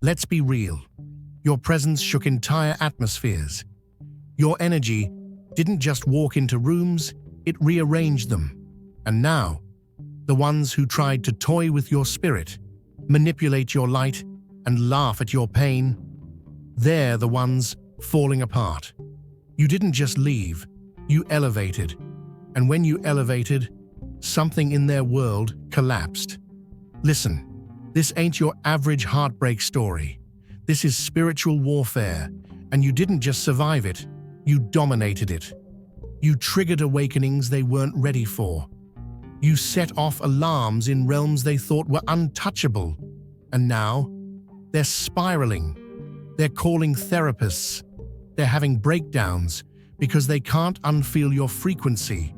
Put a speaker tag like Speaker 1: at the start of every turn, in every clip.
Speaker 1: Let's be real. Your presence shook entire atmospheres. Your energy didn't just walk into rooms, it rearranged them. And now, the ones who tried to toy with your spirit, manipulate your light, and laugh at your pain, they're the ones falling apart. You didn't just leave, you elevated. And when you elevated, something in their world collapsed. Listen, this ain't your average heartbreak story. This is spiritual warfare, and you didn't just survive it, you dominated it. You triggered awakenings they weren't ready for. You set off alarms in realms they thought were untouchable. And now, they're spiraling. They're calling therapists. They're having breakdowns because they can't unfeel your frequency.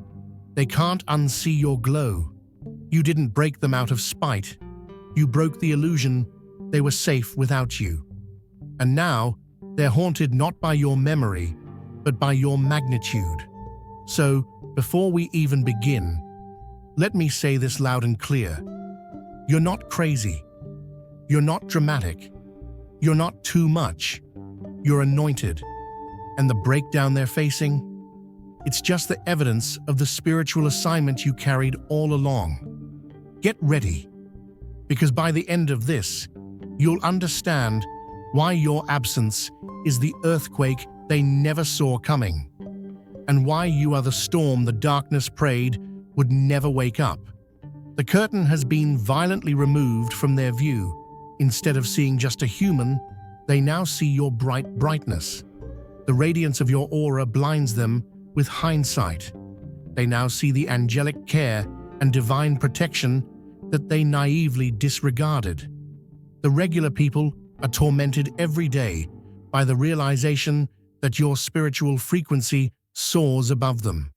Speaker 1: They can't unsee your glow. You didn't break them out of spite. You broke the illusion they were safe without you. And now, they're haunted not by your memory, but by your magnitude. So, before we even begin, let me say this loud and clear. You're not crazy. You're not dramatic. You're not too much. You're anointed. And the breakdown they're facing? It's just the evidence of the spiritual assignment you carried all along. Get ready, because by the end of this, you'll understand why your absence is the earthquake they never saw coming, and why you are the storm the darkness prayed would never wake up. The curtain has been violently removed from their view. Instead of seeing just a human, they now see your brightness. The radiance of your aura blinds them with hindsight. They now see the angelic care and divine protection that they naively disregarded. The regular people are tormented every day by the realization that your spiritual frequency soars above them.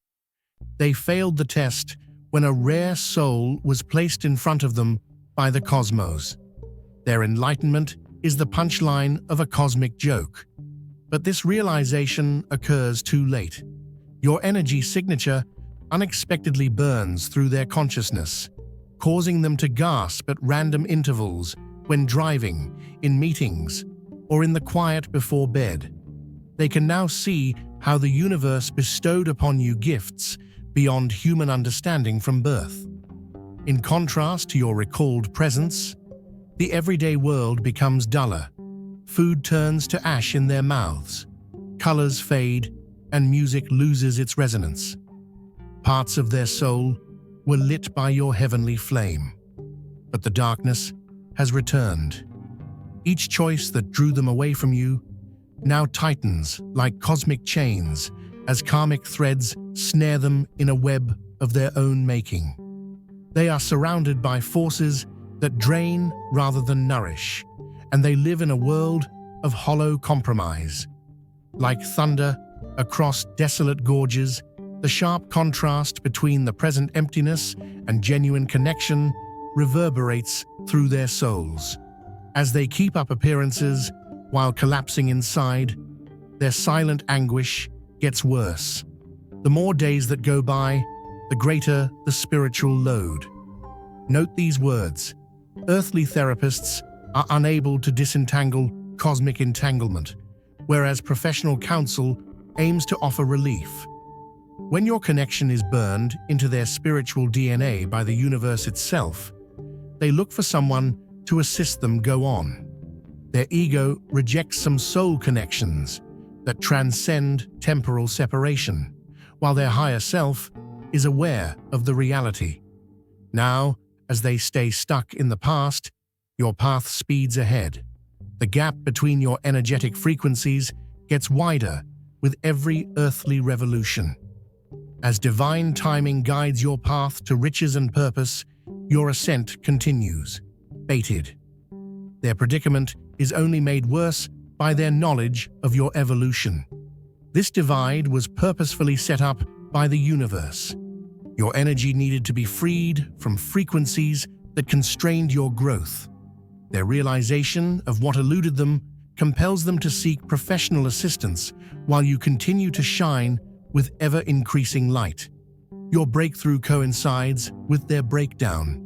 Speaker 1: They failed the test when a rare soul was placed in front of them by the cosmos. Their enlightenment is the punchline of a cosmic joke. But this realization occurs too late. Your energy signature unexpectedly burns through their consciousness, causing them to gasp at random intervals when driving, in meetings, or in the quiet before bed. They can now see how the universe bestowed upon you gifts beyond human understanding from birth. In contrast to your recalled presence, the everyday world becomes duller. Food turns to ash in their mouths, colors fade, and music loses its resonance. Parts of their soul were lit by your heavenly flame, but the darkness has returned. Each choice that drew them away from you now tightens like cosmic chains as karmic threads snare them in a web of their own making. They are surrounded by forces that drain rather than nourish, and they live in a world of hollow compromise. Like thunder across desolate gorges, the sharp contrast between the present emptiness and genuine connection reverberates through their souls. As they keep up appearances while collapsing inside, their silent anguish gets worse. The more days that go by, the greater the spiritual load. Note these words: earthly therapists are unable to disentangle cosmic entanglement, whereas professional counsel aims to offer relief. When your connection is burned into their spiritual DNA by the universe itself, they look for someone to assist them go on. Their ego rejects some soul connections that transcend temporal separation, while their higher self is aware of the reality. Now, as they stay stuck in the past, your path speeds ahead. The gap between your energetic frequencies gets wider with every earthly revolution. As divine timing guides your path to riches and purpose, your ascent continues, baited. Their predicament is only made worse by their knowledge of your evolution. This divide was purposefully set up by the universe. Your energy needed to be freed from frequencies that constrained your growth. Their realization of what eluded them compels them to seek professional assistance while you continue to shine with ever-increasing light. Your breakthrough coincides with their breakdown,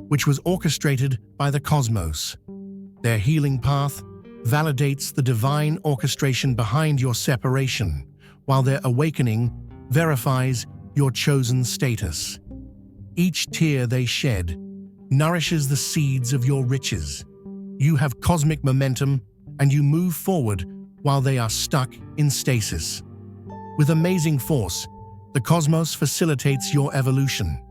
Speaker 1: which was orchestrated by the cosmos. Their healing path validates the divine orchestration behind your separation, while their awakening verifies your chosen status. Each tear they shed nourishes the seeds of your riches. You have cosmic momentum, and you move forward while they are stuck in stasis. With amazing force, the cosmos facilitates your evolution.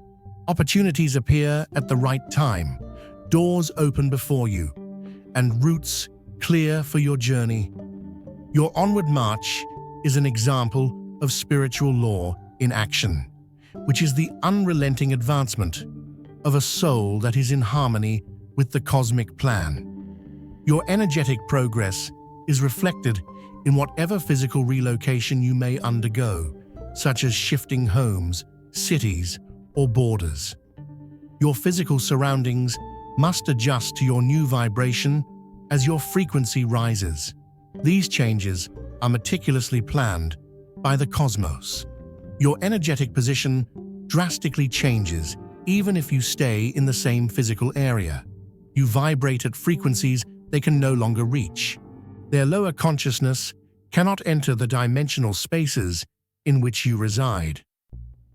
Speaker 1: Opportunities appear at the right time, doors open before you, and routes clear for your journey. Your onward march is an example of spiritual law in action, which is the unrelenting advancement of a soul that is in harmony with the cosmic plan. Your energetic progress is reflected in whatever physical relocation you may undergo, such as shifting homes, cities, or borders. Your physical surroundings must adjust to your new vibration as your frequency rises. These changes are meticulously planned by the cosmos. Your energetic position drastically changes even if you stay in the same physical area. You vibrate at frequencies they can no longer reach. Their lower consciousness cannot enter the dimensional spaces in which you reside.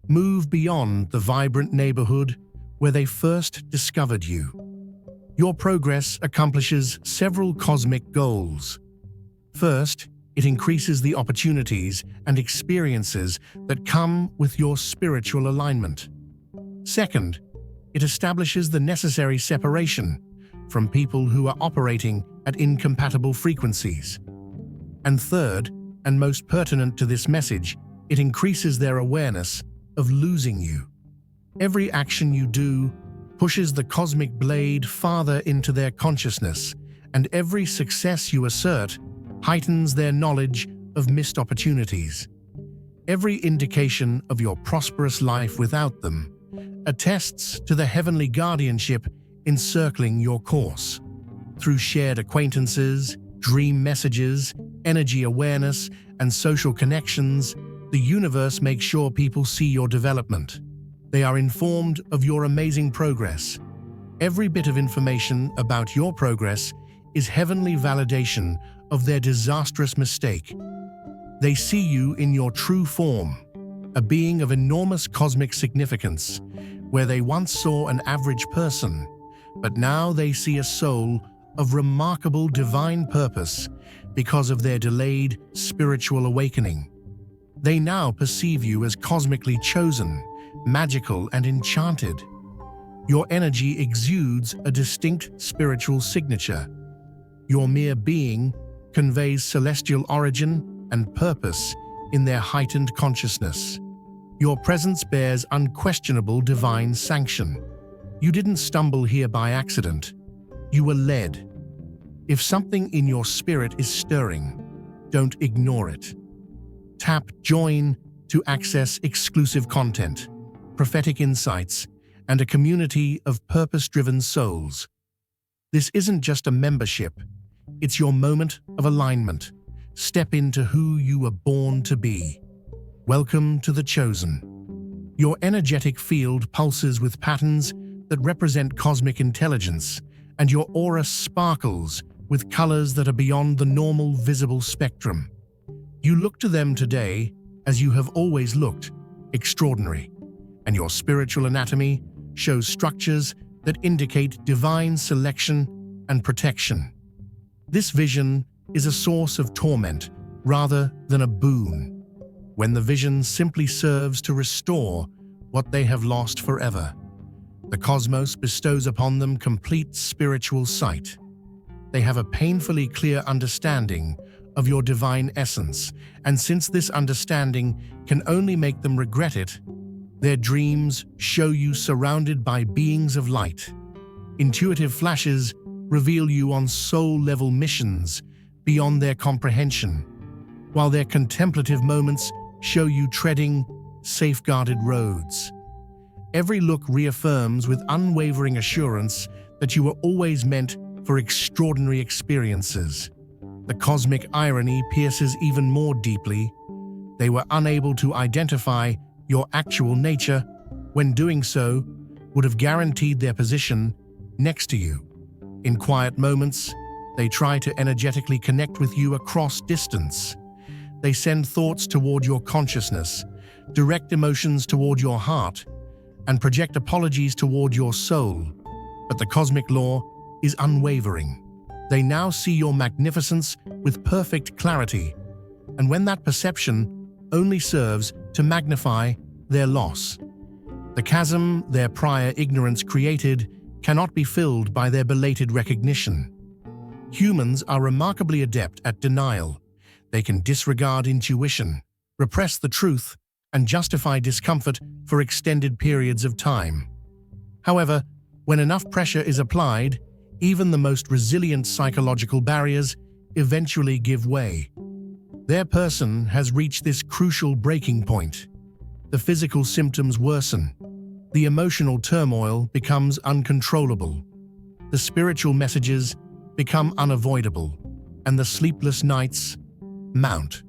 Speaker 1: Move beyond the vibrant neighborhood where they first discovered you. Your progress accomplishes several cosmic goals. First, it increases the opportunities and experiences that come with your spiritual alignment. Second, it establishes the necessary separation from people who are operating at incompatible frequencies. And third, and most pertinent to this message, it increases their awareness of losing you. Every action you do pushes the cosmic blade farther into their consciousness, and every success you assert heightens their knowledge of missed opportunities. Every indication of your prosperous life without them attests to the heavenly guardianship encircling your course. Through shared acquaintances, dream messages, energy awareness, and social connections, the universe makes sure people see your development. They are informed of your amazing progress. Every bit of information about your progress is heavenly validation of their disastrous mistake. They see you in your true form, a being of enormous cosmic significance, where they once saw an average person, but now they see a soul of remarkable divine purpose because of their delayed spiritual awakening. They now perceive you as cosmically chosen, magical, and enchanted. Your energy exudes a distinct spiritual signature. Your mere being conveys celestial origin and purpose in their heightened consciousness. Your presence bears unquestionable divine sanction. You didn't stumble here by accident. You were led. If something in your spirit is stirring, don't ignore it. Tap Join to access exclusive content, prophetic insights, and a community of purpose-driven souls. This isn't just a membership, it's your moment of alignment. Step into who you were born to be. Welcome to the Chosen. Your energetic field pulses with patterns that represent cosmic intelligence, and your aura sparkles with colors that are beyond the normal visible spectrum. You look to them today as you have always looked, extraordinary, and your spiritual anatomy shows structures that indicate divine selection and protection. This vision is a source of torment rather than a boon, when the vision simply serves to restore what they have lost forever. The cosmos bestows upon them complete spiritual sight. They have a painfully clear understanding of your divine essence, and since this understanding can only make them regret it, their dreams show you surrounded by beings of light. Intuitive flashes reveal you on soul-level missions beyond their comprehension, while their contemplative moments show you treading safeguarded roads. Every look reaffirms with unwavering assurance that you were always meant for extraordinary experiences. The cosmic irony pierces even more deeply. They were unable to identify your actual nature, when doing so would have guaranteed their position next to you. In quiet moments, They try to energetically connect with you across distance. They send thoughts toward your consciousness, direct emotions toward your heart, and project apologies toward your soul. But the cosmic law is unwavering. They now see your magnificence with perfect clarity, and when that perception only serves to magnify their loss. The chasm their prior ignorance created cannot be filled by their belated recognition. Humans are remarkably adept at denial. They can disregard intuition, repress the truth, and justify discomfort for extended periods of time. However, when enough pressure is applied, even the most resilient psychological barriers eventually give way. Their person has reached this crucial breaking point. The physical symptoms worsen. The emotional turmoil becomes uncontrollable. The spiritual messages become unavoidable, and the sleepless nights mount.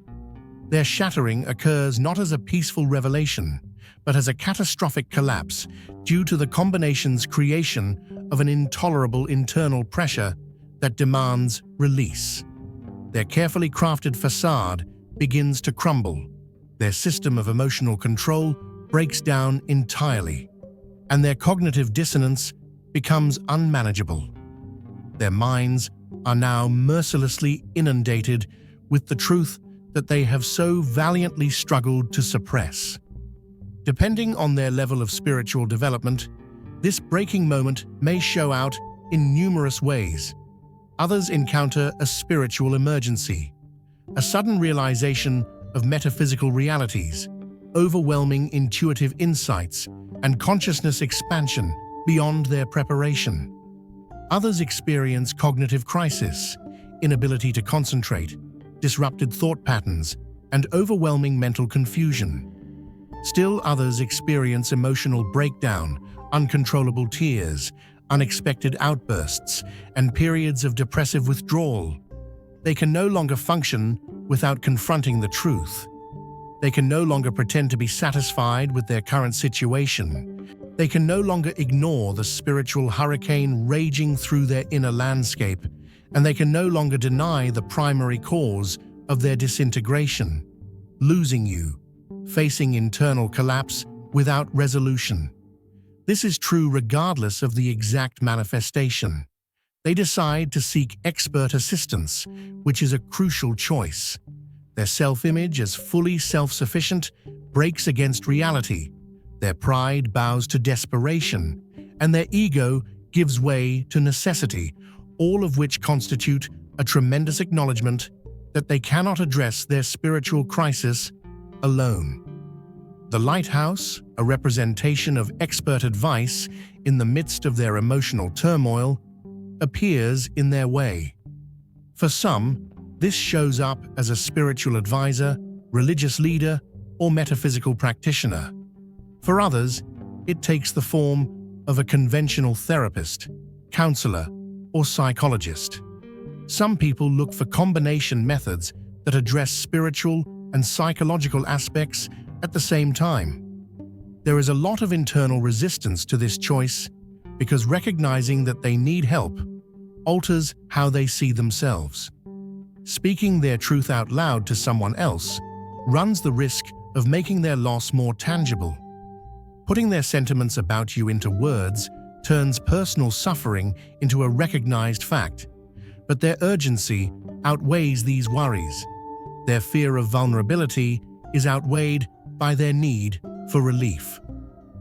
Speaker 1: Their shattering occurs not as a peaceful revelation, but as a catastrophic collapse due to the combination's creation of an intolerable internal pressure that demands release. Their carefully crafted facade begins to crumble. Their system of emotional control breaks down entirely, and their cognitive dissonance becomes unmanageable. Their minds are now mercilessly inundated with the truth that they have so valiantly struggled to suppress. Depending on their level of spiritual development, this breaking moment may show out in numerous ways. Others encounter a spiritual emergency, a sudden realization of metaphysical realities, overwhelming intuitive insights, and consciousness expansion beyond their preparation. Others experience cognitive crisis, inability to concentrate, disrupted thought patterns, and overwhelming mental confusion. Still others experience emotional breakdown, uncontrollable tears, unexpected outbursts, and periods of depressive withdrawal. They can no longer function without confronting the truth. They can no longer pretend to be satisfied with their current situation. They can no longer ignore the spiritual hurricane raging through their inner landscape, and they can no longer deny the primary cause of their disintegration, losing you, facing internal collapse without resolution. This is true regardless of the exact manifestation. They decide to seek expert assistance, which is a crucial choice. Their self-image as fully self-sufficient breaks against reality. Their pride bows to desperation, and their ego gives way to necessity, all of which constitute a tremendous acknowledgement that they cannot address their spiritual crisis alone. The lighthouse, a representation of expert advice in the midst of their emotional turmoil, appears in their way. For some, this shows up as a spiritual advisor, religious leader, or metaphysical practitioner. For others, it takes the form of a conventional therapist, counselor, or psychologist. Some people look for combination methods that address spiritual and psychological aspects at the same time. There is a lot of internal resistance to this choice because recognizing that they need help alters how they see themselves. Speaking their truth out loud to someone else runs the risk of making their loss more tangible. Putting their sentiments about you into words turns personal suffering into a recognized fact, but their urgency outweighs these worries. Their fear of vulnerability is outweighed by their need for relief.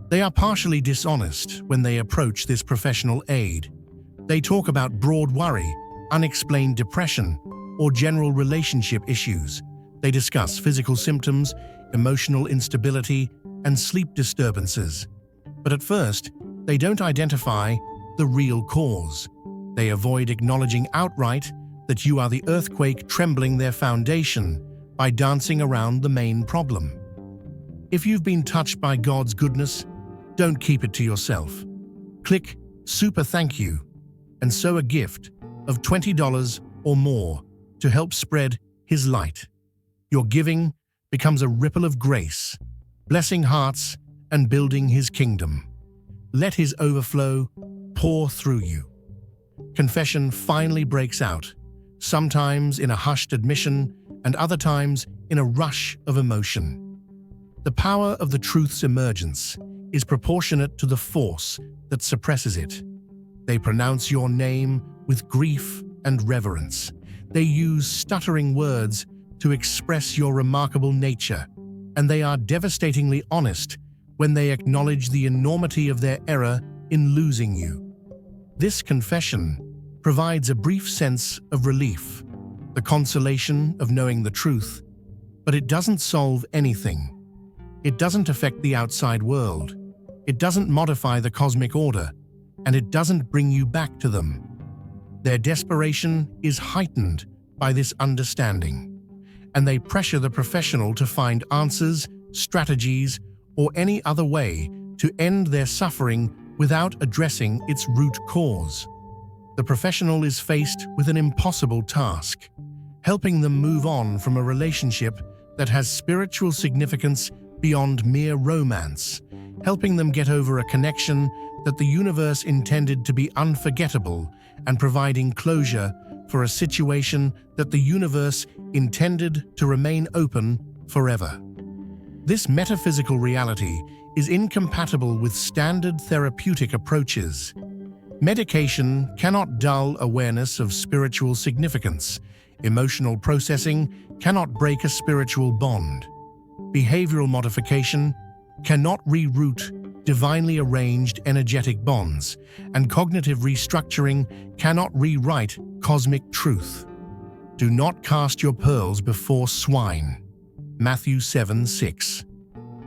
Speaker 1: They are partially dishonest when they approach this professional aid. They talk about broad worry, unexplained depression, or general relationship issues. They discuss physical symptoms, emotional instability, and sleep disturbances. But at first, they don't identify the real cause. They avoid acknowledging outright that you are the earthquake trembling their foundation by dancing around the main problem. If you've been touched by God's goodness, don't keep it to yourself. Click Super Thank You and sow a gift of $20 or more to help spread His light. Your giving becomes a ripple of grace, blessing hearts and building His kingdom. Let His overflow pour through you. confession finally breaks out, sometimes in a hushed admission and other times in a rush of emotion. The power of the truth's emergence is proportionate to the force that suppresses it. They pronounce your name with grief and reverence. They use stuttering words to express your remarkable nature, and they are devastatingly honest when they acknowledge the enormity of their error in losing you. This confession provides a brief sense of relief, the consolation of knowing the truth, but it doesn't solve anything. It doesn't affect the outside world. It doesn't modify the cosmic order, and it doesn't bring you back to them. Their desperation is heightened by this understanding, and they pressure the professional to find answers, strategies, or any other way to end their suffering without addressing its root cause. The professional is faced with an impossible task, helping them move on from a relationship that has spiritual significance beyond mere romance, helping them get over a connection that the universe intended to be unforgettable, and providing closure for a situation that the universe intended to remain open forever. This metaphysical reality is incompatible with standard therapeutic approaches. Medication cannot dull awareness of spiritual significance. Emotional processing cannot break a spiritual bond. Behavioral modification cannot reroute divinely arranged energetic bonds, and cognitive restructuring cannot rewrite cosmic truth. Do not cast your pearls before swine. Matthew 7:6.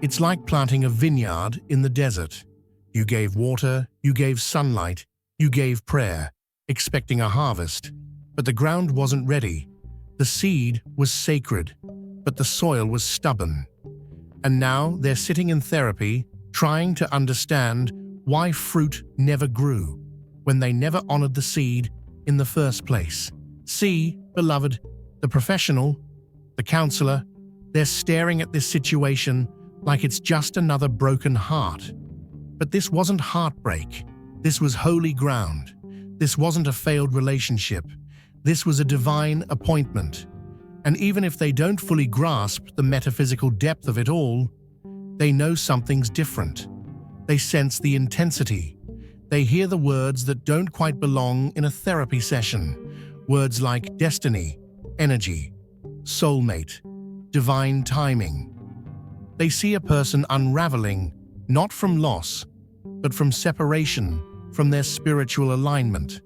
Speaker 1: It's like planting a vineyard in the desert. You gave water, you gave sunlight, you gave prayer, expecting a harvest, but the ground wasn't ready. The seed was sacred, but the soil was stubborn. And now they're sitting in therapy, trying to understand why fruit never grew, when they never honored the seed in the first place. See, beloved, the professional, the counselor, they're staring at this situation like it's just another broken heart. But this wasn't heartbreak. This was holy ground. This wasn't a failed relationship. This was a divine appointment. And even if they don't fully grasp the metaphysical depth of it all, they know something's different. They sense the intensity. They hear the words that don't quite belong in a therapy session. Words like destiny, energy, soulmate, divine timing. They see a person unraveling, not from loss, but from separation from their spiritual alignment.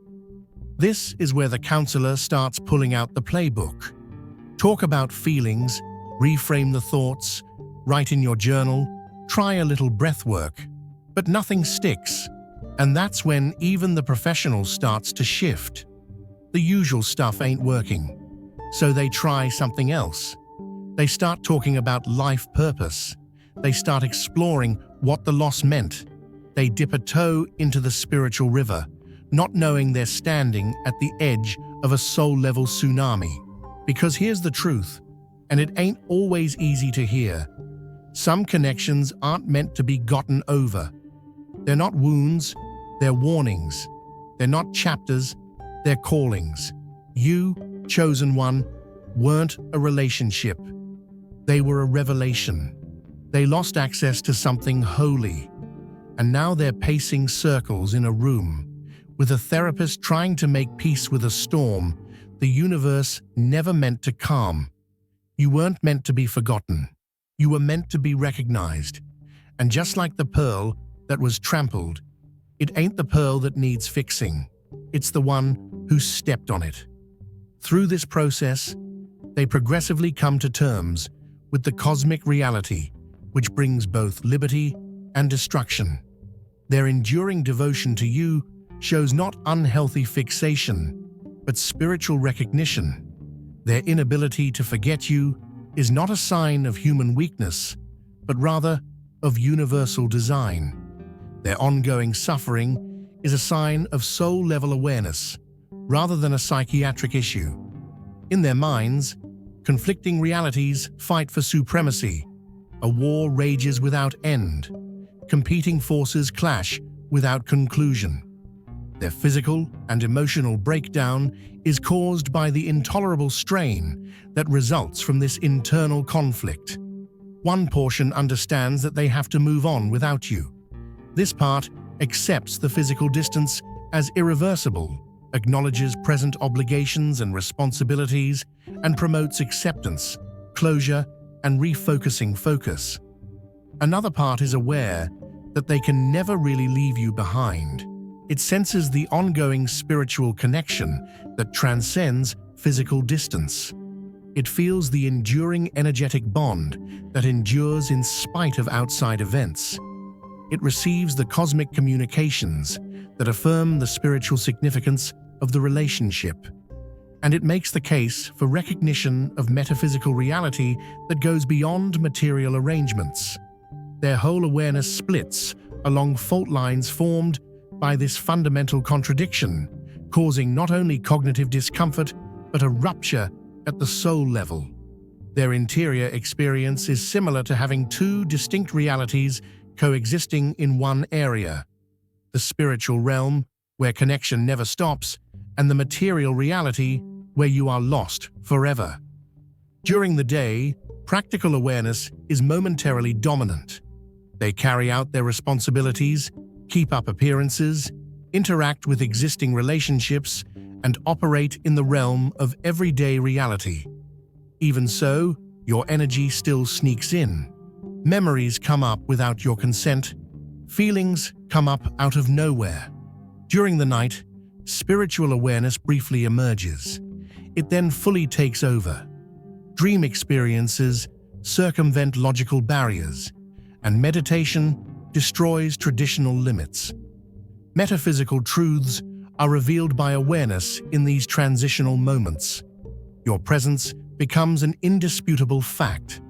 Speaker 1: This is where the counselor starts pulling out the playbook. Talk about feelings, reframe the thoughts, write in your journal, try a little breath work, but nothing sticks. And that's when even the professional starts to shift. The usual stuff ain't working, so they try something else. They start talking about life purpose. They start exploring what the loss meant. They dip a toe into the spiritual river, not knowing they're standing at the edge of a soul-level tsunami. Because here's the truth, and it ain't always easy to hear. Some connections aren't meant to be gotten over. They're not wounds, they're warnings. They're not chapters, they're callings. You, chosen one, weren't a relationship. They were a revelation. They lost access to something holy, and now they're pacing circles in a room, with a therapist trying to make peace with a storm the universe never meant to calm. You weren't meant to be forgotten. You were meant to be recognized. And just like the pearl that was trampled, it ain't the pearl that needs fixing. It's the one who stepped on it. Through this process, they progressively come to terms with the cosmic reality, which brings both liberty and destruction. Their enduring devotion to you shows not unhealthy fixation, but spiritual recognition. Their inability to forget you is not a sign of human weakness, but rather of universal design. Their ongoing suffering is a sign of soul-level awareness, rather than a psychiatric issue. In their minds, conflicting realities fight for supremacy. A war rages without end. Competing forces clash without conclusion. Their physical and emotional breakdown is caused by the intolerable strain that results from this internal conflict. One portion understands that they have to move on without you. This part accepts the physical distance as irreversible, acknowledges present obligations and responsibilities, and promotes acceptance, closure, and refocusing focus. Another part is aware that they can never really leave you behind. It senses the ongoing spiritual connection that transcends physical distance. It feels the enduring energetic bond that endures in spite of outside events. It receives the cosmic communications that affirm the spiritual significance of the relationship. And it makes the case for recognition of metaphysical reality that goes beyond material arrangements. Their whole awareness splits along fault lines formed by this fundamental contradiction, causing not only cognitive discomfort, but a rupture at the soul level. Their interior experience is similar to having two distinct realities coexisting in one area: the spiritual realm, where connection never stops, and the material reality, where you are lost forever. During the day, practical awareness is momentarily dominant. They carry out their responsibilities, keep up appearances, interact with existing relationships, and operate in the realm of everyday reality. Even so, your energy still sneaks in. Memories come up without your consent. Feelings come up out of nowhere. During the night, spiritual awareness briefly emerges. It then fully takes over. Dream experiences circumvent logical barriers, and meditation destroys traditional limits. Metaphysical truths are revealed by awareness in these transitional moments. Your presence becomes an indisputable fact.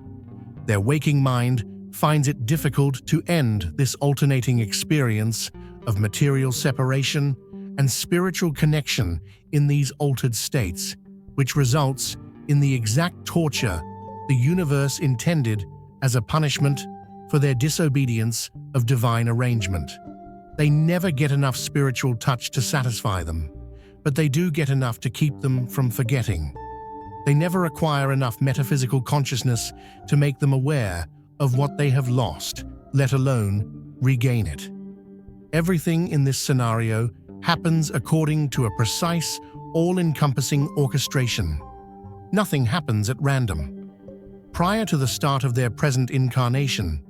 Speaker 1: Their waking mind finds it difficult to end this alternating experience of material separation and spiritual connection in these altered states, which results in the exact torture the universe intended as a punishment for their disobedience of divine arrangement. They never get enough spiritual touch to satisfy them, but they do get enough to keep them from forgetting. They never acquire enough metaphysical consciousness to make them aware of what they have lost, let alone regain it. Everything in this scenario happens according to a precise, all-encompassing orchestration. Nothing happens at random. Prior to the start of their present incarnation,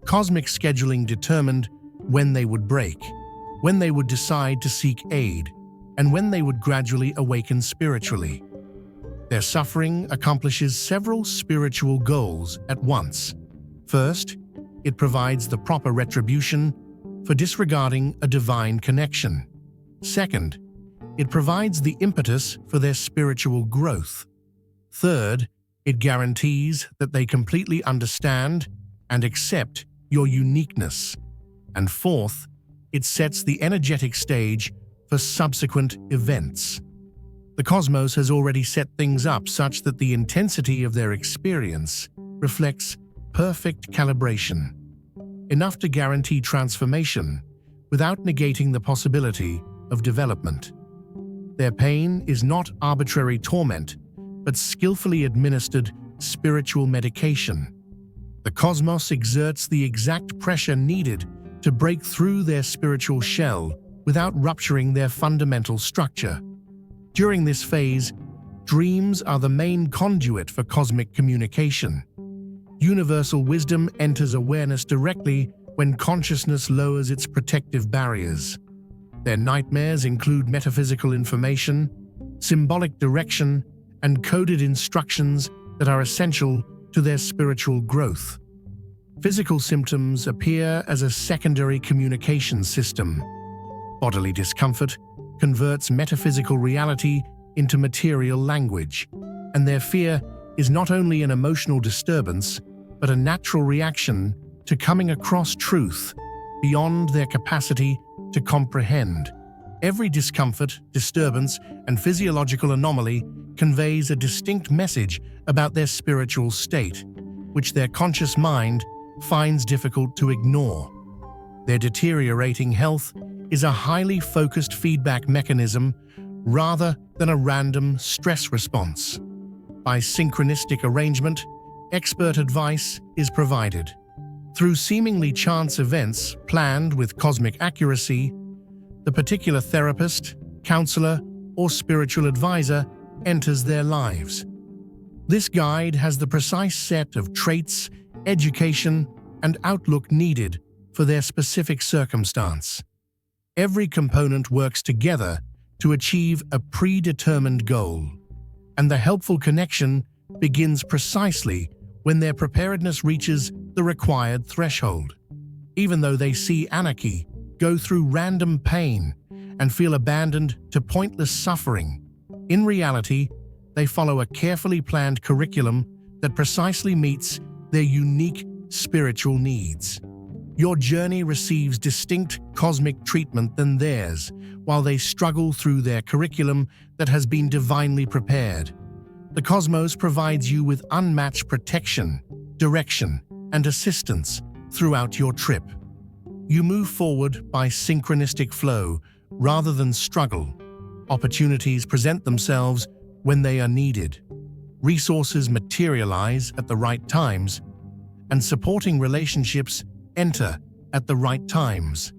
Speaker 1: cosmic scheduling determined when they would break, when they would decide to seek aid, and when they would gradually awaken spiritually. Their suffering accomplishes several spiritual goals at once. First, it provides the proper retribution for disregarding a divine connection. Second, it provides the impetus for their spiritual growth. Third, it guarantees that they completely understand and accept your uniqueness. And fourth, it sets the energetic stage for subsequent events. The cosmos has already set things up such that the intensity of their experience reflects perfect calibration, enough to guarantee transformation without negating the possibility of development. Their pain is not arbitrary torment, but skillfully administered spiritual medication. The cosmos exerts the exact pressure needed to break through their spiritual shell without rupturing their fundamental structure. During this phase, dreams are the main conduit for cosmic communication. Universal wisdom enters awareness directly when consciousness lowers its protective barriers. Their nightmares include metaphysical information, symbolic direction, and coded instructions that are essential to their spiritual growth. Physical symptoms appear as a secondary communication system. Bodily discomfort converts metaphysical reality into material language, and their fear is not only an emotional disturbance, but a natural reaction to coming across truth beyond their capacity to comprehend. Every discomfort, disturbance, and physiological anomaly conveys a distinct message about their spiritual state, which their conscious mind finds difficult to ignore. Their deteriorating health is a highly focused feedback mechanism rather than a random stress response. By synchronistic arrangement, expert advice is provided. Through seemingly chance events planned with cosmic accuracy, the particular therapist, counselor, or spiritual advisor enters their lives. This guide has the precise set of traits, education, and outlook needed for their specific circumstance. Every component works together to achieve a predetermined goal, and the helpful connection begins precisely when their preparedness reaches the required threshold. Even though they see anarchy, go through random pain, and feel abandoned to pointless suffering, in reality, they follow a carefully planned curriculum that precisely meets their unique spiritual needs. Your journey receives distinct cosmic treatment than theirs, while they struggle through their curriculum that has been divinely prepared. The cosmos provides you with unmatched protection, direction, and assistance throughout your trip. You move forward by synchronistic flow rather than struggle. Opportunities present themselves when they are needed. Resources materialize at the right times, and supporting relationships enter at the right times.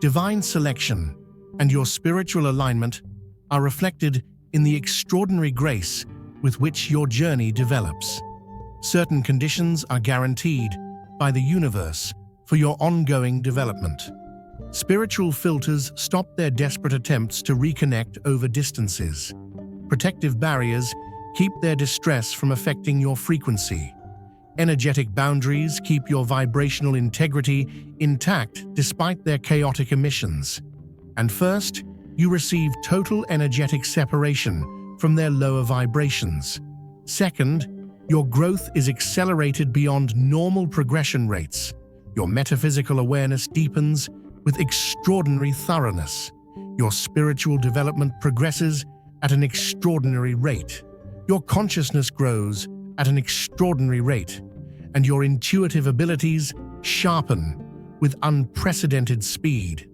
Speaker 1: Divine selection and your spiritual alignment are reflected in the extraordinary grace with which your journey develops. Certain conditions are guaranteed by the universe for your ongoing development. Spiritual filters stop their desperate attempts to reconnect over distances. Protective barriers keep their distress from affecting your frequency. Energetic boundaries keep your vibrational integrity intact despite their chaotic emissions. And first, you receive total energetic separation from their lower vibrations. Second, your growth is accelerated beyond normal progression rates. Your metaphysical awareness deepens with extraordinary thoroughness. Your spiritual development progresses at an extraordinary rate. Your consciousness grows at an extraordinary rate, and your intuitive abilities sharpen with unprecedented speed.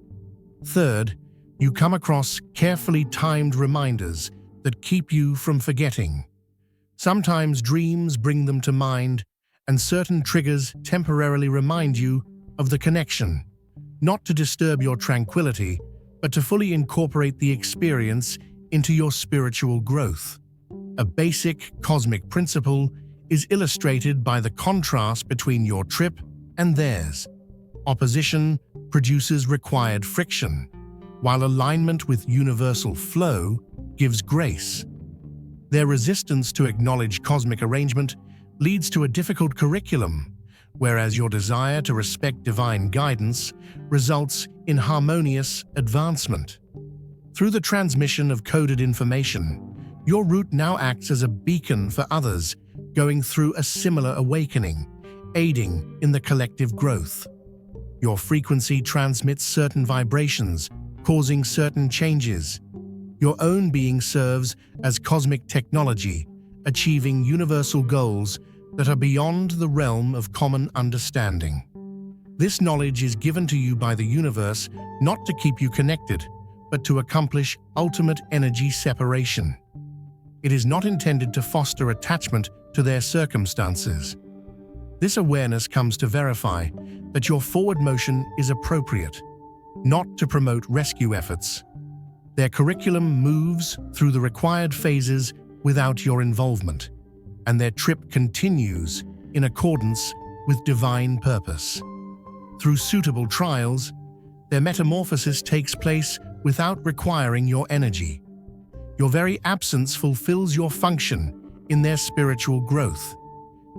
Speaker 1: Third, you come across carefully timed reminders that keep you from forgetting. Sometimes dreams bring them to mind, and certain triggers temporarily remind you of the connection, not to disturb your tranquility, but to fully incorporate the experience into your spiritual growth. A basic cosmic principle is illustrated by the contrast between your trip and theirs. Opposition produces required friction, while alignment with universal flow gives grace. Their resistance to acknowledge cosmic arrangement leads to a difficult curriculum, whereas your desire to respect divine guidance results in harmonious advancement. Through the transmission of coded information, your route now acts as a beacon for others going through a similar awakening, aiding in the collective growth. Your frequency transmits certain vibrations, causing certain changes. Your own being serves as cosmic technology, achieving universal goals that are beyond the realm of common understanding. This knowledge is given to you by the universe not to keep you connected, but to accomplish ultimate energy separation. It is not intended to foster attachment to their circumstances. This awareness comes to verify that your forward motion is appropriate, not to promote rescue efforts. Their curriculum moves through the required phases without your involvement, and their trip continues in accordance with divine purpose. Through suitable trials, their metamorphosis takes place without requiring your energy. Your very absence fulfills your function in their spiritual growth.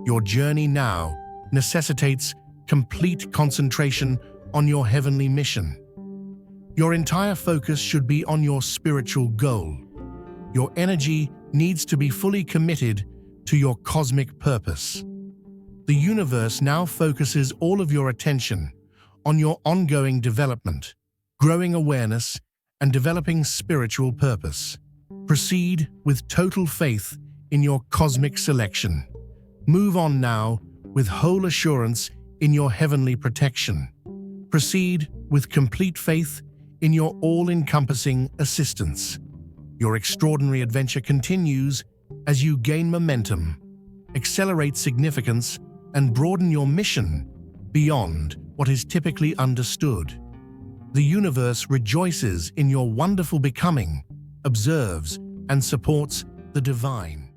Speaker 1: Your journey now necessitates complete concentration on your heavenly mission. Your entire focus should be on your spiritual goal. Your energy needs to be fully committed to your cosmic purpose. The universe now focuses all of your attention on your ongoing development, growing awareness, and developing spiritual purpose. Proceed with total faith in your cosmic selection. Move on now with whole assurance in your heavenly protection. Proceed with complete faith in your all-encompassing assistance. Your extraordinary adventure continues as you gain momentum, accelerate significance, and broaden your mission beyond what is typically understood. The universe rejoices in your wonderful becoming, observes, and supports the divine.